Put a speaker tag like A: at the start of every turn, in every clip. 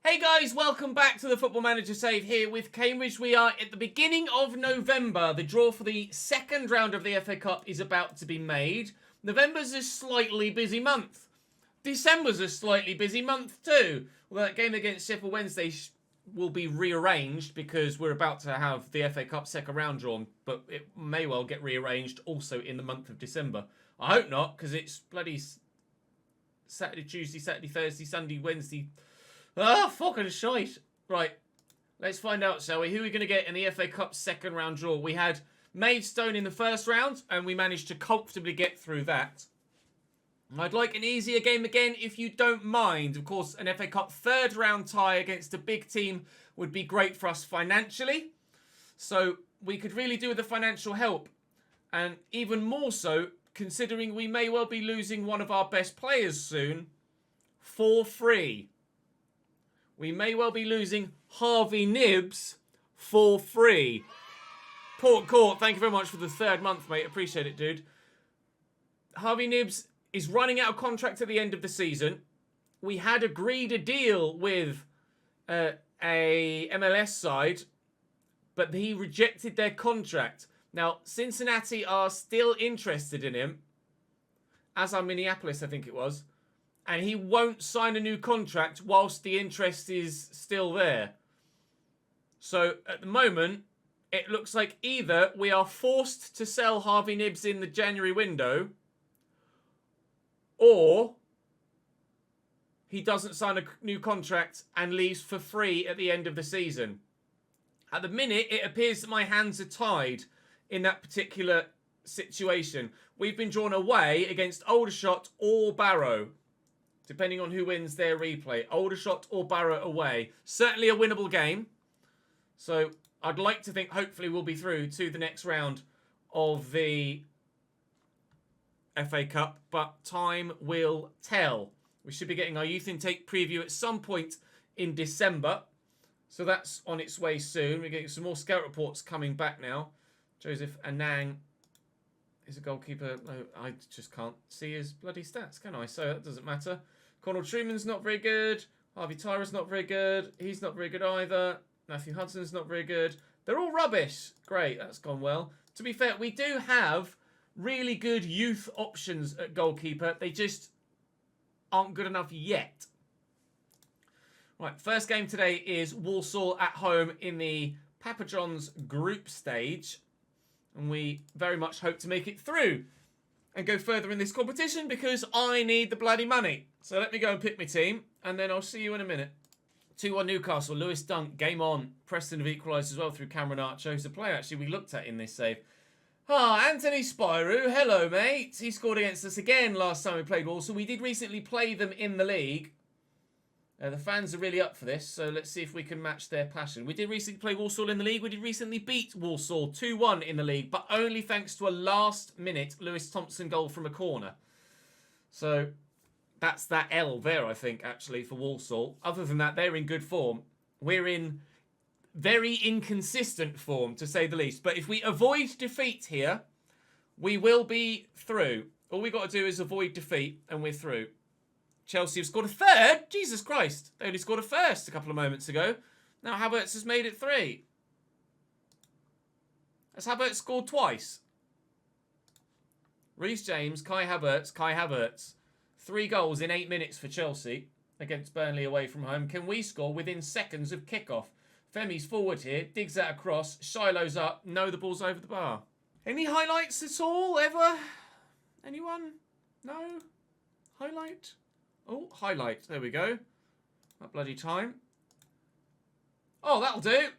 A: Hey guys, welcome back to the Football Manager Save here with Cambridge. We are at the beginning of November. The draw for the second round of the FA Cup is about to be made. November's a slightly busy month. December's a slightly busy month too. Well, that game against Sheffield Wednesday will be rearranged because we're about to have the FA Cup second round drawn, but it may well get rearranged also in the month of December. I hope not, because it's bloody Saturday, Tuesday, Saturday, Thursday, Sunday, Wednesday. Ah, fucking shite. Right, let's find out, shall we? Who are we going to get in the FA Cup second round draw? We had Maidstone in the first round, and we managed to comfortably get through that. I'd like an easier game again, if you don't mind. Of course, an FA Cup third round tie against a big team would be great for us financially. So we could really do with the financial help. And even more so, considering we may well be losing one of our best players soon for free. We may well be losing Harvey Nibbs for free. Port Court, thank you very much for the third month, mate. Appreciate it, dude. Harvey Nibbs is running out of contract at the end of the season. We had agreed a deal with a MLS side, but he rejected their contract. Now, Cincinnati are still interested in him, as are Minneapolis, I think it was. And he won't sign a new contract whilst the interest is still there. So at the moment, it looks like either we are forced to sell Harvey Nibbs in the January window, or he doesn't sign a new contract and leaves for free at the end of the season. At the minute, it appears that my hands are tied in that particular situation. We've been drawn away against Aldershot or Barrow, depending on who wins their replay. Aldershot or Barrow away. Certainly a winnable game. So I'd like to think hopefully we'll be through to the next round of the FA Cup. But time will tell. We should be getting our youth intake preview at some point in December. So that's on its way soon. We're getting some more scout reports coming back now. Joseph Anang is a goalkeeper. No, I just can't see his bloody stats, can I? So that doesn't matter. Conor Truman's not very good. Harvey Tyra's not very good. He's not very good either. Matthew Hudson's not very good. They're all rubbish. Great, that's gone well. To be fair, we do have really good youth options at goalkeeper. They just aren't good enough yet. Right, first game today is Walsall at home in the Papa John's group stage. And we very much hope to make it through and go further in this competition because I need the bloody money. So let me go and pick my team, and then I'll see you in a minute. 2-1 Newcastle. Lewis Dunk, game on. Preston have equalised as well through Cameron Archer. Who's a player actually we looked at in this save. Anthony Spyro. Hello, mate. He scored against us again last time we played Walsall. We did recently play them in the league. The fans are really up for this, so let's see if we can match their passion. We did recently play Walsall in the league. We did recently beat Walsall 2-1 in the league, but only thanks to a last-minute Lewis Thompson goal from a corner. So that's that L there, I think, actually, for Walsall. Other than that, they're in good form. We're in very inconsistent form, to say the least. But if we avoid defeat here, we will be through. All we got to do is avoid defeat, and we're through. Chelsea have scored a third? Jesus Christ. They only scored a first a couple of moments ago. Now Havertz has made it 3. Has Havertz scored twice? Reece James, Kai Havertz. 3 goals in 8 minutes for Chelsea against Burnley away from home. Can we score within seconds of kickoff? Femi's forward here, digs that across. Shiloh's up. No, the ball's over the bar. Any highlights at all, ever? Anyone? No? Highlight? Oh, highlight. There we go. That bloody time. Oh, that'll do.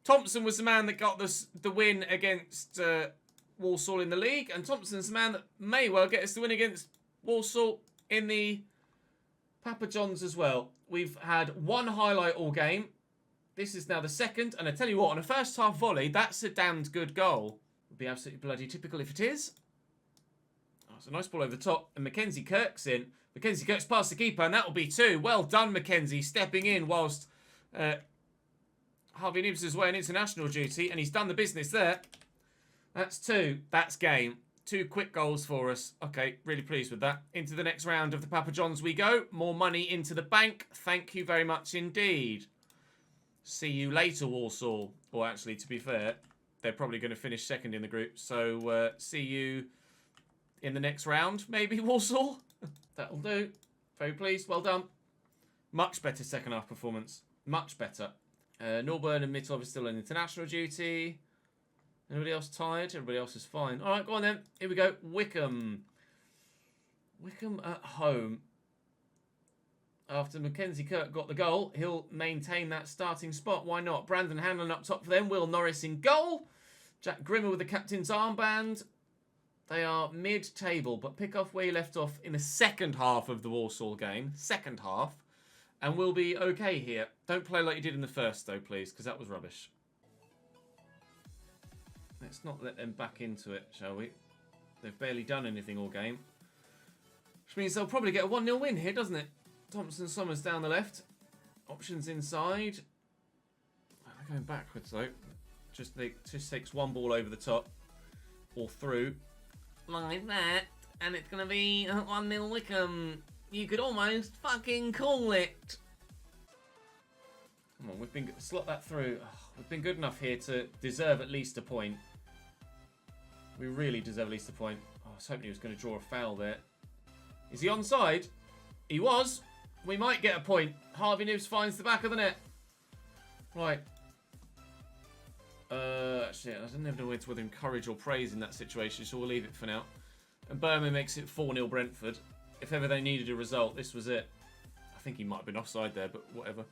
A: Thompson was the man that got the win against Walsall in the league. And Thompson's the man that may well get us the win against Walsall in the Papa John's as well. We've had 1 highlight all game. This is now the second. And I tell you what, on a first half volley, that's a damned good goal. Would be absolutely bloody typical if it is. Oh, it's a nice ball over the top. And Mackenzie Kirk's in. Mackenzie Kirk's past the keeper, and that'll be 2. Well done, Mackenzie, stepping in whilst Harvey Nibbs is away on international duty, and he's done the business there. That's 2. That's game. 2 quick goals for us. Okay, really pleased with that. Into the next round of the Papa Johns we go. More money into the bank. Thank you very much indeed. See you later, Walsall. Or actually, to be fair, they're probably going to finish second in the group. So, see you in the next round, maybe, Walsall? That'll do. Very pleased. Well done. Much better second half performance. Much better. Norburn and Mitov are still on international duty. Anybody else tired? Everybody else is fine. All right, go on then. Here we go. Wickham. Wickham at home. After Mackenzie Kirk got the goal, he'll maintain that starting spot. Why not? Brandon Hanlon up top for them. Will Norris in goal. Jack Grimmer with the captain's armband. They are mid-table, but pick off where you left off in the second half of the Walsall game. Second half. And we'll be okay here. Don't play like you did in the first, though, please, because that was rubbish. Let's not let them back into it, shall we? They've barely done anything all game. Which means they'll probably get a 1-0 win here, doesn't it? Thompson Summers down the left. Options inside. They're going backwards, though. Just takes one ball over the top. Or through. Like that. And it's going to be 1-0 Wickham. You could almost fucking call it. Come on, we've been... Slot that through. Oh, we've been good enough here to deserve at least a point. We really deserve at least a point. Oh, I was hoping he was going to draw a foul there. Is he onside? He was. We might get a point. Harvey Nibbs finds the back of the net. Right. Actually, I don't know whether to encourage or praise in that situation, so we'll leave it for now. And Berman makes it 4-0 Brentford. If ever they needed a result, this was it. I think he might have been offside there, but whatever.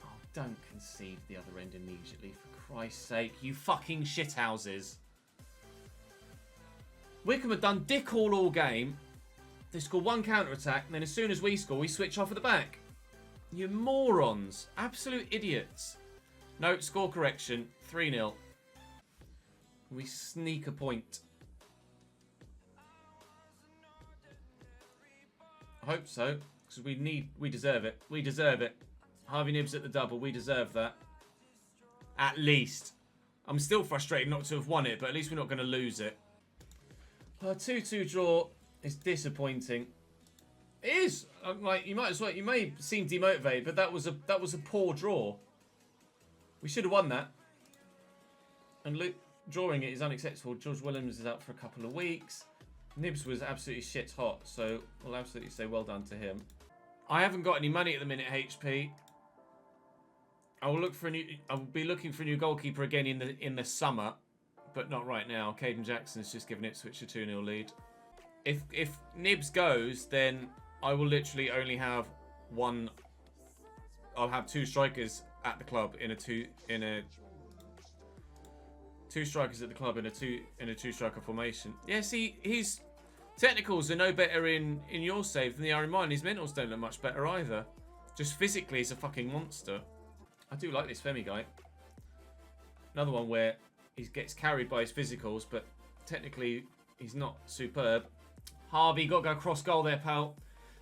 A: Oh, don't concede the other end immediately, for Christ's sake. You fucking shithouses. Wickham have done dick all game. They score one counter-attack, and then as soon as we score, we switch off at the back. You morons. Absolute idiots. No, score correction. 3-0. We sneak a point. I hope so, because we deserve it. We deserve it. Harvey Nibbs at the double. We deserve that. At least. I'm still frustrated not to have won it, but at least we're not going to lose it. A 2-2 draw is disappointing. It is. Like, you may seem demotivated, but that was a poor draw. We should have won that. And drawing it is unacceptable. George Williams is out for a couple of weeks. Nibbs was absolutely shit hot, so we'll absolutely say well done to him. I haven't got any money at the minute, HP. I will be looking for a new goalkeeper again in the summer, but not right now. Caden Jackson's just given Ipswich a 2-0 lead. If Nibbs goes, then I will literally only have one. I'll have 2 strikers at the club in a two strikers at the club in a two striker formation. Yeah, see, his technicals are no better in your save than they are in mine. His mentals don't look much better either. Just physically, he's a fucking monster. I do like this Femi guy. Another one where he gets carried by his physicals, but technically he's not superb. Harvey got to go cross goal there, pal.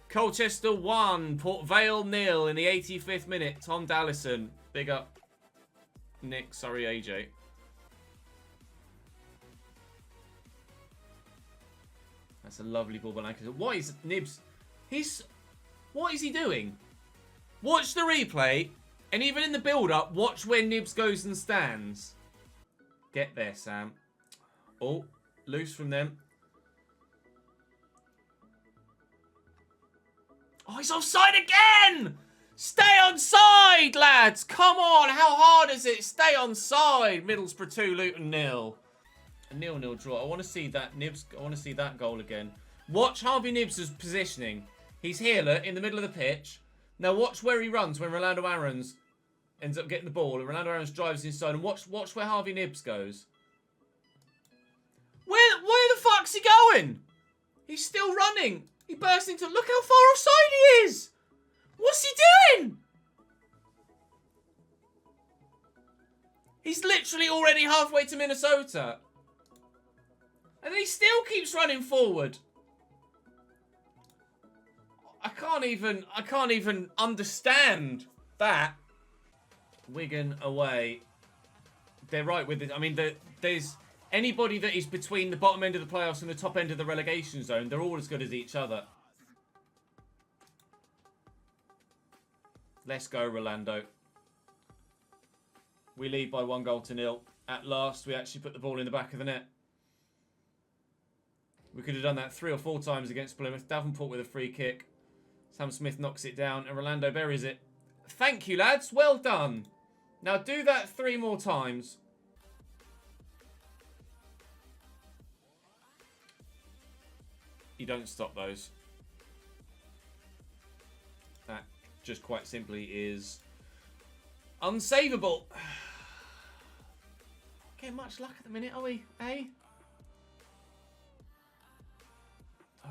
A: Colchester 1, Port Vale 0 in the 85th minute. Tom Dallison, big up. Nick, sorry, AJ. That's a lovely ball by Lancaster. What is Nibbs? What is he doing? Watch the replay, and even in the build-up, watch where Nibbs goes and stands. Get there, Sam. Oh, loose from them. Oh, he's offside again! Stay on side, lads! Come on, how hard is it? Stay on side. Middlesbrough 2, Luton 0. A 0-0 draw. I want to see that Nibbs. I want to see that goal again. Watch Harvey Nibbs' positioning. He's here, look, in the middle of the pitch. Now watch where he runs when Rolando Aarons ends up getting the ball, and Rolando Aarons drives inside. And watch where Harvey Nibbs goes. Where the fuck's he going? He's still running. He burst into... Look how far offside he is! What's he doing? He's literally already halfway to Minnesota. And he still keeps running forward. I can't even understand that. Wigan away. They're right with it. I mean, there's Anybody that is between the bottom end of the playoffs and the top end of the relegation zone, they're all as good as each other. Let's go, Rolando. We lead by 1-0. At last, we actually put the ball in the back of the net. We could have done that 3 or 4 times against Plymouth. Davenport with a free kick. Sam Smith knocks it down and Rolando buries it. Thank you, lads. Well done. Now do that 3 more times. You don't stop those. That just quite simply is unsavable. Getting much luck at the minute, are we? Eh? Oh,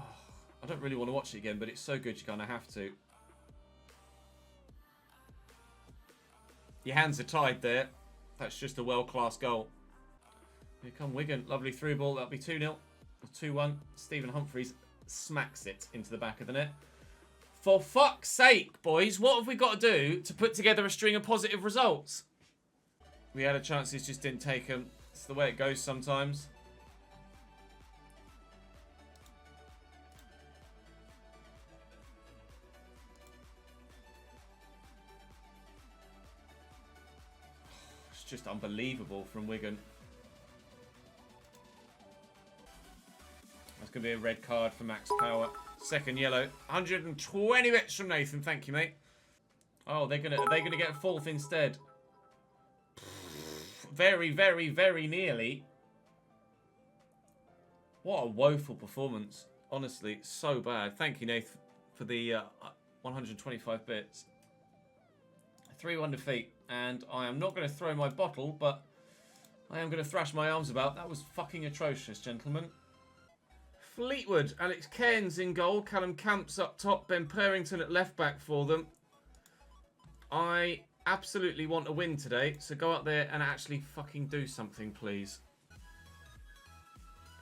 A: I don't really want to watch it again, but it's so good you kind of have to. Your hands are tied there. That's just a world-class goal. Here come Wigan. Lovely through ball. That'll be 2-0. 2-1. Stephen Humphreys smacks it into the back of the net. For fuck's sake, boys, what have we got to do to put together a string of positive results? We had a chance, just didn't take them. It's the way it goes sometimes. It's just unbelievable from Wigan. That's going to be a red card for Max Power. Second yellow. 120 bits from Nathan. Thank you, mate. Oh, are they gonna get 4th instead? Very, very, very nearly. What a woeful performance. Honestly, so bad. Thank you, Nathan, for the 125 bits. 3-1 defeat. And I am not going to throw my bottle, but I am going to thrash my arms about. That was fucking atrocious, gentlemen. Fleetwood, Alex Cairns in goal, Callum Camps up top, Ben Purrington at left back for them. I absolutely want a win today, so go out there and actually fucking do something, please.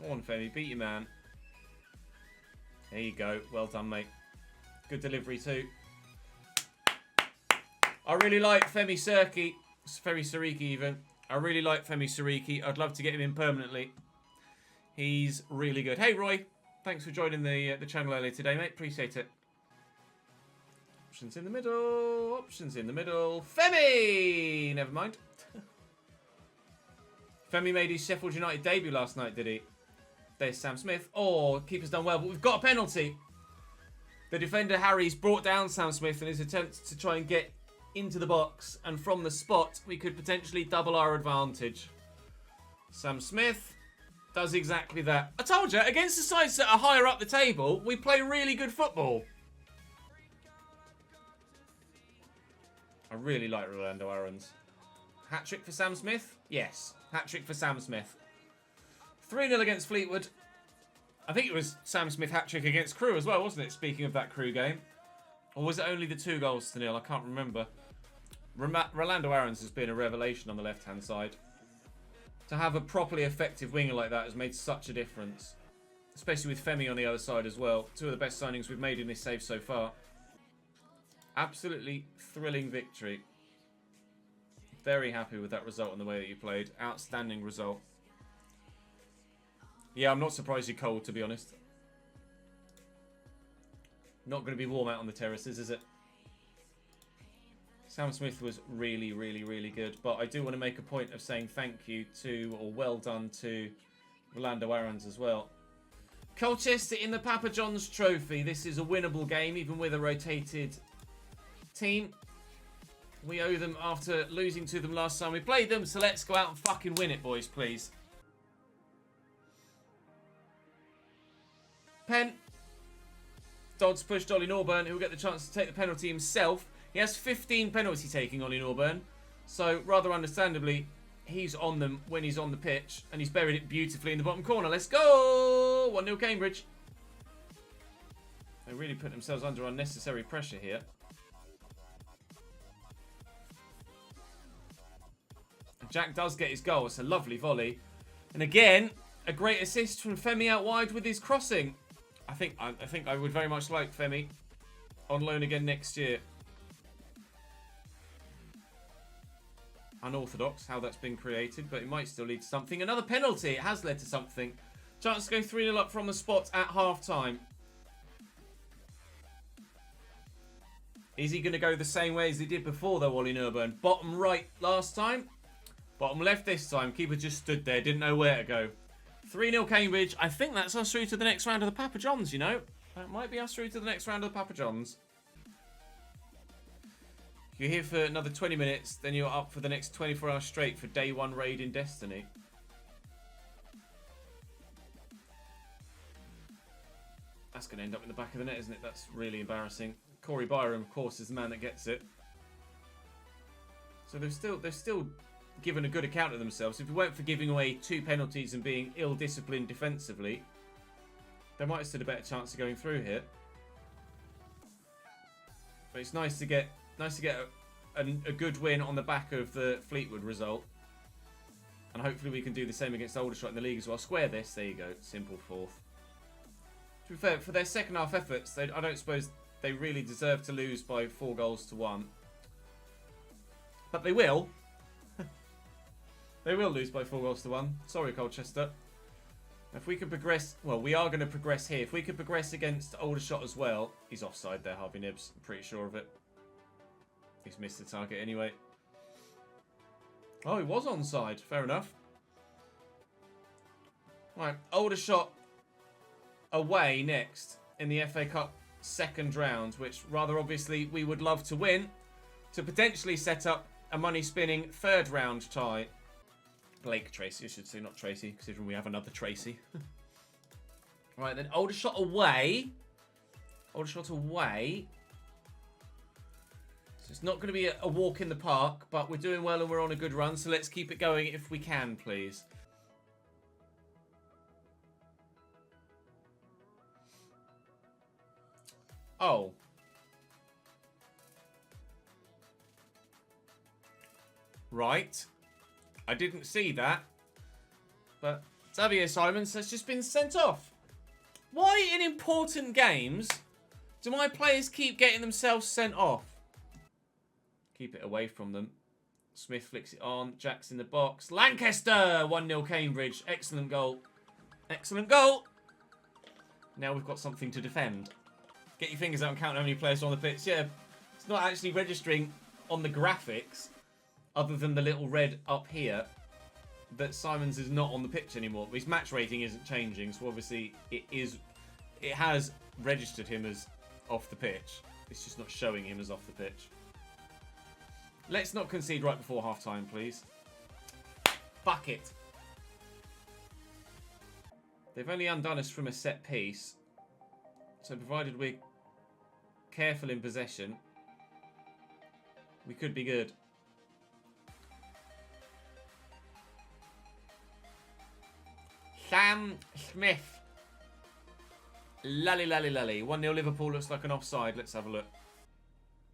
A: Go on, Femi, beat your man. There you go, well done, mate. Good delivery too. I really like Femi Siriki even. I really like Femi Siriki. I'd love to get him in permanently. He's really good. Hey, Roy. Thanks for joining the channel earlier today, mate. Appreciate it. Options in the middle. Options in the middle. Femi! Never mind. Femi made his Sheffield United debut last night, did he? There's Sam Smith. Oh, keeper's done well, but we've got a penalty. The defender, Harry's, brought down Sam Smith in his attempt to try and get into the box. And from the spot, we could potentially double our advantage. Sam Smith does exactly that. I told you, against the sides that are higher up the table, we play really good football. I really like Rolando Aarons. Hat-trick for Sam Smith? Yes. Hat-trick for Sam Smith. 3-0 against Fleetwood. I think it was Sam Smith hat-trick against Crewe as well, wasn't it? Speaking of that Crewe game. Or was it only the 2 goals to 0? I can't remember. Rolando Aarons has been a revelation on the left-hand side. To have a properly effective winger like that has made such a difference. Especially with Femi on the other side as well. 2 of the best signings we've made in this save so far. Absolutely thrilling victory. Very happy with that result and the way that you played. Outstanding result. Yeah, I'm not surprised you're cold, to be honest. Not going to be warm out on the terraces, is it? Sam Smith was really, really, really good. But I do want to make a point of saying thank you to, or well done to, Rolando Aarons as well. Colchester in the Papa John's Trophy. This is a winnable game, even with a rotated team. We owe them after losing to them last time we played them. So let's go out and fucking win it, boys, please. Pen. Dodds pushed Ollie Norburn, who will get the chance to take the penalty himself. He has 15 penalty taking, Ollie Norburn. So, rather understandably, he's on them when he's on the pitch. And he's buried it beautifully in the bottom corner. Let's go! 1-0 Cambridge. They really put themselves under unnecessary pressure here. Jack does get his goal. It's a lovely volley. And again, a great assist from Femi out wide with his crossing. I think I would very much like Femi on loan again next year. unorthodox how that's been created, but it might still lead to something. Another penalty. It has led to something. Chance to go 3-0 up from the spot at half-time. Is he going to go the same way as he did before, though, Ollie Nurburn? Bottom right last time. Bottom left this time. Keeper just stood there. Didn't know where to go. 3-0 Cambridge. I think that's us through to the next round of the Papa Johns, you know. That might be us through to the next round of the Papa Johns. You're here for another 20 minutes, then you're up for the next 24 hours straight for day 1 raid in Destiny. That's going to end up in the back of the net, isn't it? That's really embarrassing. Corey Byram, of course, is the man that gets it. So they've still given a good account of themselves. If it weren't for giving away 2 penalties and being ill-disciplined defensively, they might have stood a better chance of going through here. But it's nice to get a good win on the back of the Fleetwood result. And hopefully we can do the same against Aldershot in the league as well. Square this. There you go. Simple 4th. To be fair, for their second half efforts, I don't suppose they really deserve to lose by 4-1. But they will. They will lose by 4-1. Sorry, Colchester. If we can progress... Well, we are going to progress here. If we can progress against Aldershot as well... He's offside there, Harvey Nibbs. I'm pretty sure of it. He's missed the target anyway. Oh, he was onside. Fair enough. Right, Aldershot away next in the FA Cup second round, which rather obviously we would love to win to potentially set up a money-spinning third round tie. Blake Tracy, I should say, not Tracy, considering we have another Tracy. Right, then Aldershot away. Aldershot away. So it's not going to be a walk in the park, but we're doing well and we're on a good run, so let's keep it going if we can, please. Oh. Right. I didn't see that. But Xavier Simons has just been sent off. Why in important games do my players keep getting themselves sent off? Keep it away from them. Smith flicks it on. Jack's in the box. Lancaster! 1-0 Cambridge. Excellent goal. Excellent goal. Now we've got something to defend. Get your fingers out and count how many players are on the pitch. Yeah, it's not actually registering on the graphics, other than the little red up here, that Simons is not on the pitch anymore. His match rating isn't changing, so obviously it has registered him as off the pitch. It's just not showing him as off the pitch. Let's not concede right before half-time, please. Fuck it. They've only undone us from a set piece. So provided we're careful in possession, we could be good. Sam Smith. Lally, lally, lally. 1-0 Liverpool looks like an offside. Let's have a look.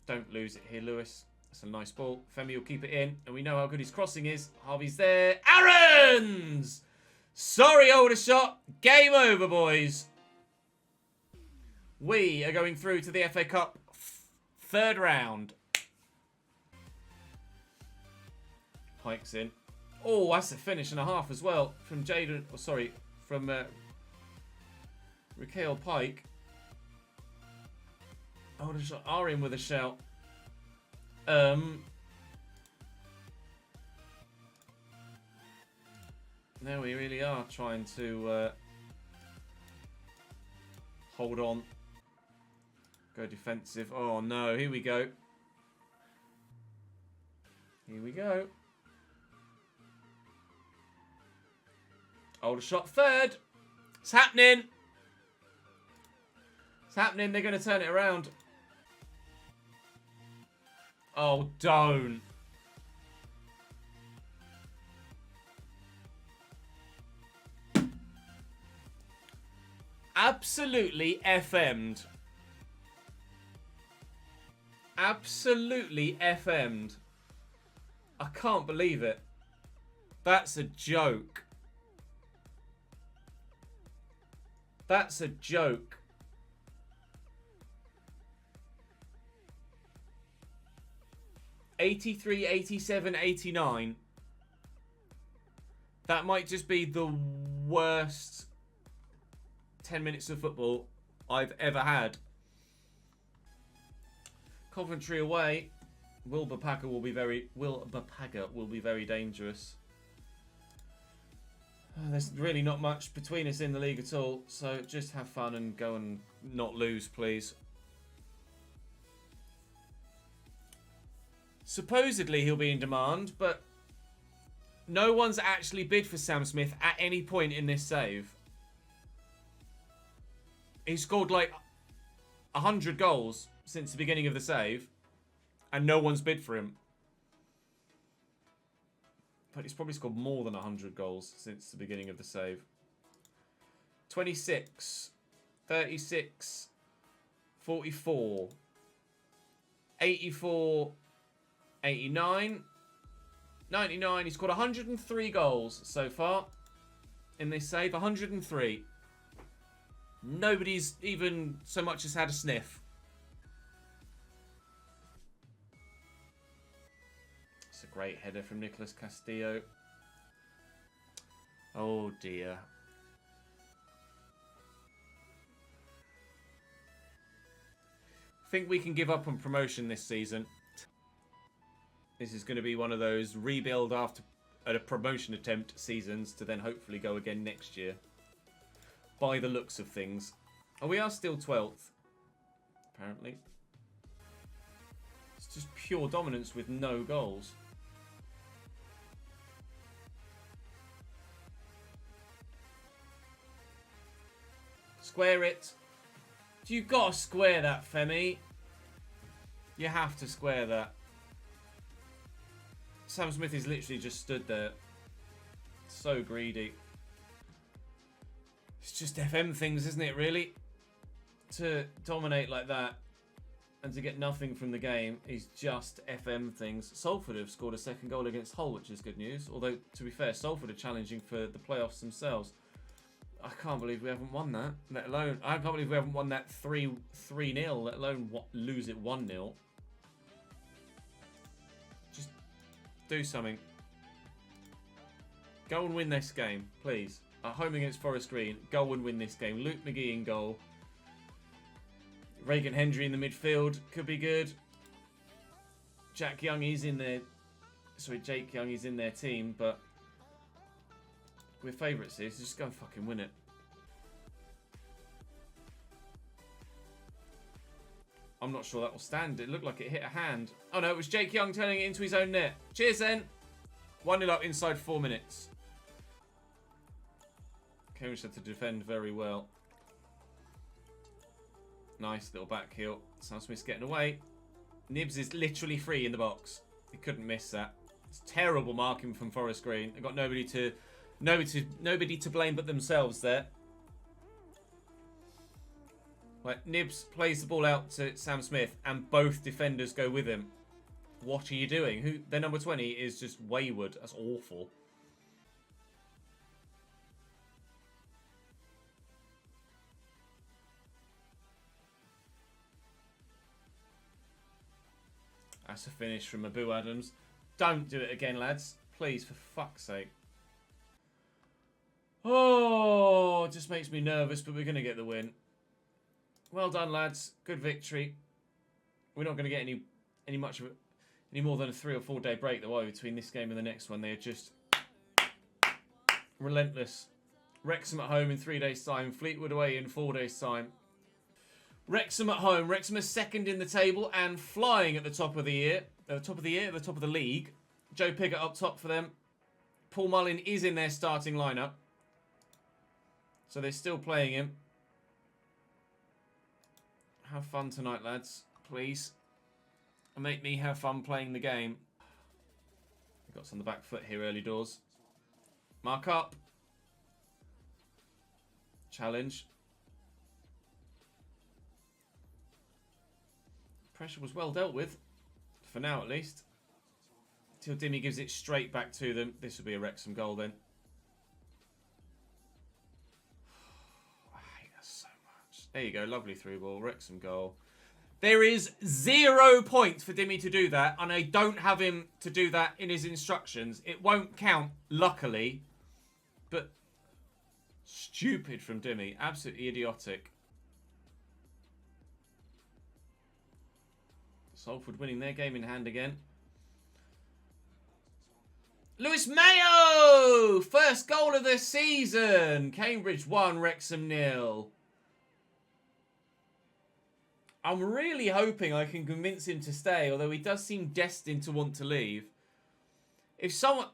A: Don't lose it here, Lewis. That's a nice ball. Femi will keep it in. And we know how good his crossing is. Harvey's there. Aaron's! Sorry, Aldershot. Game over, boys. We are going through to the FA Cup third round. Pike's in. Oh, that's a finish and a half as well from Jaden. Oh, sorry, from Raquel Pike. Aldershot are in with a shout. Now we really are trying to hold on. Go defensive. Oh no, here we go. Here we go. Aldershot third. It's happening. It's happening. They're going to turn it around. Oh, don't. Absolutely FM'd. Absolutely FM'd. I can't believe it. That's a joke. That's a joke. 83, 87, 89. That might just be the worst 10 minutes of football I've ever had. Coventry away. Wilberpaga will be very dangerous. There's really not much between us in the league at all, so just have fun and go and not lose, please. Supposedly he'll be in demand, but no one's actually bid for Sam Smith at any point in this save. He scored like 100 goals since the beginning of the save, and no one's bid for him. But he's probably scored more than 100 goals since the beginning of the save. 26, 36, 44, 84, 89, 99. He scored 103 goals so far in this save. 103. Nobody's even so much as had a sniff. It's a great header from Nicolas Castillo. Oh dear. I think we can give up on promotion this season. This is going to be one of those rebuild after a promotion attempt seasons to then hopefully go again next year. By the looks of things. Oh, we are still 12th. Apparently. It's just pure dominance with no goals. Square it. You've got to square that, Femi. You have to square that. Sam Smith is literally just stood there. So greedy. It's just FM things, isn't it, really? To dominate like that and to get nothing from the game is just FM things. Salford have scored a second goal against Hull, which is good news. Although, to be fair, Salford are challenging for the playoffs themselves. I can't believe we haven't won that. Let alone, I can't believe we haven't won that 3-0, let alone lose it 1-0. Just do something. Go and win this game, please. At home against Forest Green, go and win this game. Luke McGee in goal. Reagan Hendry in the midfield could be good. Jake Young is in their team, but we're favourites here, so just go and fucking win it. I'm not sure that will stand. It looked like it hit a hand. Oh no, it was Jake Young turning it into his own net. Cheers then. 1-0 up inside 4 minutes. Cambridge had to defend very well. Nice little back heel. Sam Smith's getting away. Nibs is literally free in the box. He couldn't miss that. It's terrible marking from Forest Green. They've got nobody to blame but themselves there. Right, Nibs plays the ball out to Sam Smith and both defenders go with him. What are you doing? Their number 20 is just wayward. That's awful. That's a finish from Abu Adams. Don't do it again, lads. Please, for fuck's sake. Oh, it just makes me nervous, but we're going to get the win. Well done, lads. Good victory. We're not going to get any more than a 3 or 4 day break, though, are we, between this game and the next one? They are just relentless. Wrexham at home in 3 days' time. Fleetwood away in 4 days' time. Wrexham at home. Wrexham is second in the table and flying at the top of the year. At the top of the league. Joe Pigott up top for them. Paul Mullin is in their starting lineup. So they're still playing him. Have fun tonight, lads. Please. And make me have fun playing the game. We've got us on the back foot here early doors. Mark up. Challenge. Pressure was well dealt with. For now, at least. Till Dimmy gives it straight back to them. This will be a Wrexham goal then. I hate that so much. There you go. Lovely through ball. Wrexham goal. There is 0 points for Dimmy to do that, and I don't have him to do that in his instructions. It won't count, luckily. But stupid from Dimmy. Absolutely idiotic. Salford winning their game in hand again. Lewis Mayo! First goal of the season. Cambridge 1, Wrexham 0. I'm really hoping I can convince him to stay, although he does seem destined to want to leave. If someone...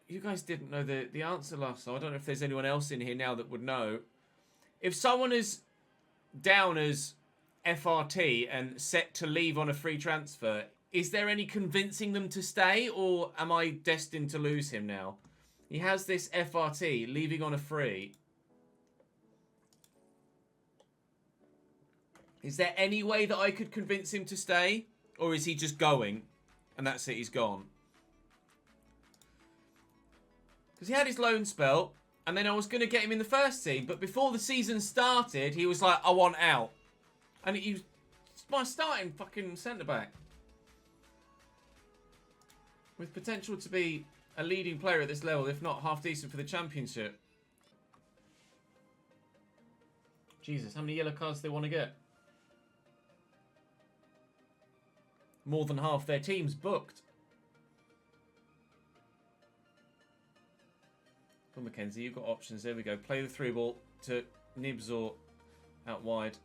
A: You guys didn't know the answer last time. I don't know if there's anyone else in here now that would know. If someone is down as FRT and set to leave on a free transfer, is there any convincing them to stay, or am I destined to lose him now? He has this FRT leaving on a free. Is there any way that I could convince him to stay? Or is he just going? And that's it, he's gone. Because he had his loan spell. And then I was going to get him in the first team. But before the season started, he was like, I want out. And he was my starting fucking centre-back. With potential to be a leading player at this level, if not half decent for the championship. Jesus, how many yellow cards do they want to get? More than half their team's booked. Come Mackenzie, you've got options. There we go. Play the through ball to Nibs or out wide.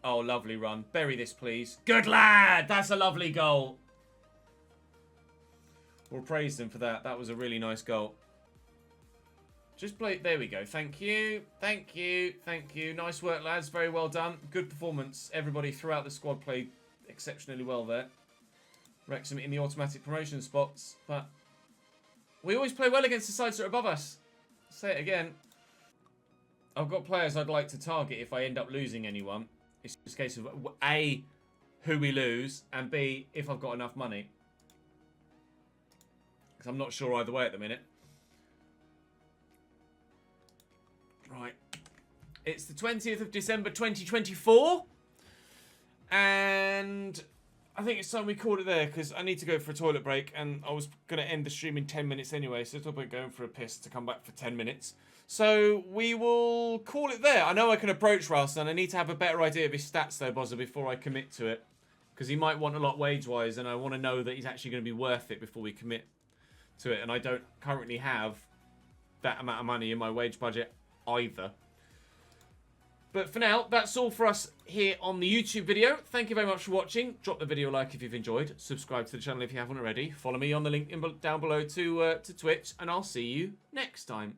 A: Oh, lovely run. Bury this, please. Good lad! That's a lovely goal. We'll praise them for that. That was a really nice goal. Just play... There we go. Thank you. Thank you. Thank you. Nice work, lads. Very well done. Good performance. Everybody throughout the squad played exceptionally well there. Wrexham in the automatic promotion spots, but we always play well against the sides that are above us. I'll say it again. I've got players I'd like to target if I end up losing anyone. It's just a case of A, who we lose, and B, if I've got enough money. Because I'm not sure either way at the minute. Right. It's the 20th of December 2024. And I think it's time we called it there, because I need to go for a toilet break, and I was going to end the stream in 10 minutes anyway, so it's no point going for a piss to come back for 10 minutes. So we will call it there. I know I can approach Ralston. I need to have a better idea of his stats, though, Bozza, before I commit to it, because he might want a lot wage-wise, and I want to know that he's actually going to be worth it before we commit to it, and I don't currently have that amount of money in my wage budget either. But for now, that's all for us here on the YouTube video. Thank you very much for watching. Drop the video a like if you've enjoyed. Subscribe to the channel if you haven't already. Follow me on the link down below to Twitch. And I'll see you next time.